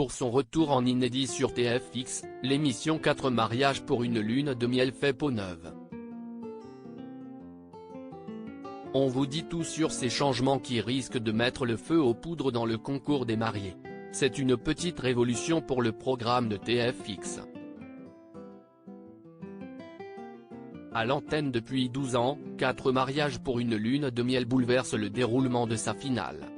Pour son retour en inédit sur TFX, l'émission 4 mariages pour une lune de miel fait peau neuve. On vous dit tout sur ces changements qui risquent de mettre le feu aux poudres dans le concours des mariés. C'est une petite révolution pour le programme de TFX. À l'antenne depuis 12 ans, 4 mariages pour une lune de miel bouleverse le déroulement de sa finale.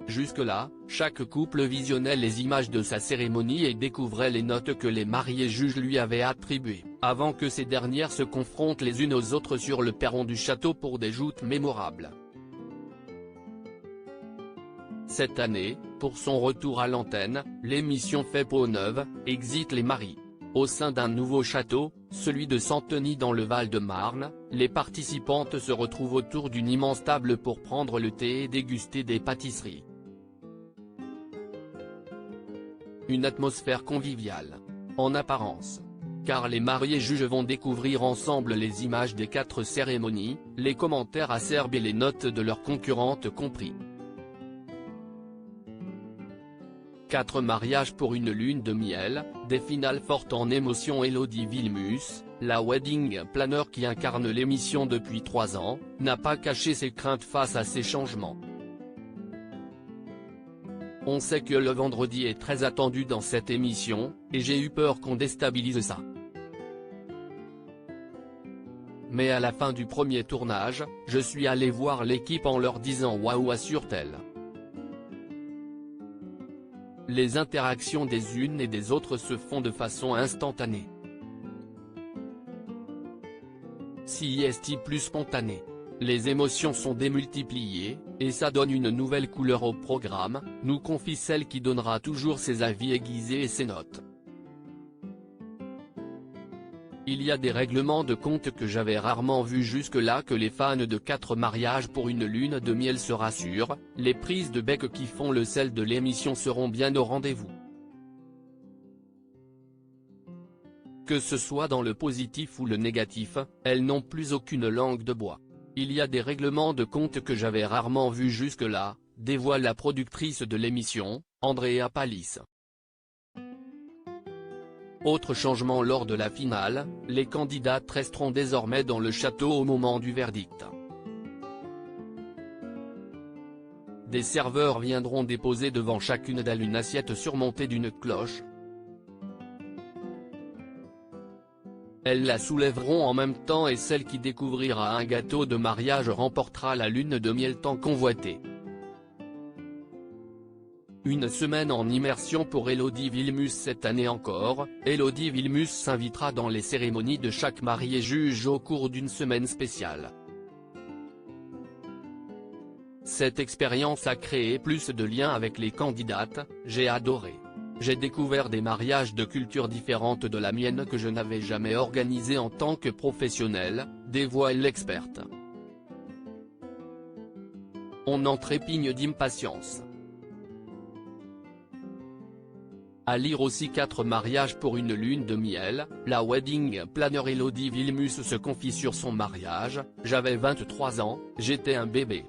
Jusque-là, chaque couple visionnait les images de sa cérémonie et découvrait les notes que les mariés juges lui avaient attribuées, avant que ces dernières se confrontent les unes aux autres sur le perron du château pour des joutes mémorables. Cette année, pour son retour à l'antenne, l'émission fait peau neuve, excite les maris. Au sein d'un nouveau château, celui de Santeny dans le Val-de-Marne, les participantes se retrouvent autour d'une immense table pour prendre le thé et déguster des pâtisseries. Une atmosphère conviviale. En apparence. Car les mariés juges vont découvrir ensemble les images des 4 cérémonies, les commentaires acerbes et les notes de leurs concurrentes compris. 4 mariages pour une lune de miel, des finales fortes en émotion. Élodie Villemus, la wedding planner qui incarne l'émission depuis 3 ans, n'a pas caché ses craintes face à ces changements. On sait que le vendredi est très attendu dans cette émission, et j'ai eu peur qu'on déstabilise ça. Mais à la fin du premier tournage, je suis allé voir l'équipe en leur disant waouh, assure-t-elle. Les interactions des unes et des autres se font de façon instantanée. Si est plus spontané. Les émotions sont démultipliées, et ça donne une nouvelle couleur au programme, nous confie celle qui donnera toujours ses avis aiguisés et ses notes. Il y a des règlements de compte que j'avais rarement vus jusque-là, que les fans de 4 mariages pour une lune de miel se rassurent, les prises de bec qui font le sel de l'émission seront bien au rendez-vous. Que ce soit dans le positif ou le négatif, elles n'ont plus aucune langue de bois. Il y a des règlements de compte que j'avais rarement vus jusque-là, dévoile la productrice de l'émission, Andrea Palis. Autre changement lors de la finale, les candidates resteront désormais dans le château au moment du verdict. Des serveurs viendront déposer devant chacune d'elles une assiette surmontée d'une cloche. Elles la soulèveront en même temps et celle qui découvrira un gâteau de mariage remportera la lune de miel tant convoitée. Une semaine en immersion pour Élodie Villemus cette année encore. Élodie Villemus s'invitera dans les cérémonies de chaque marié juge au cours d'une semaine spéciale. Cette expérience a créé plus de liens avec les candidates, j'ai adoré. J'ai découvert des mariages de cultures différentes de la mienne que je n'avais jamais organisés en tant que professionnelle, dévoile l'experte. On en trépigne d'impatience. À lire aussi 4 mariages pour une lune de miel, la wedding planner Élodie Villemus se confie sur son mariage, j'avais 23 ans, j'étais un bébé.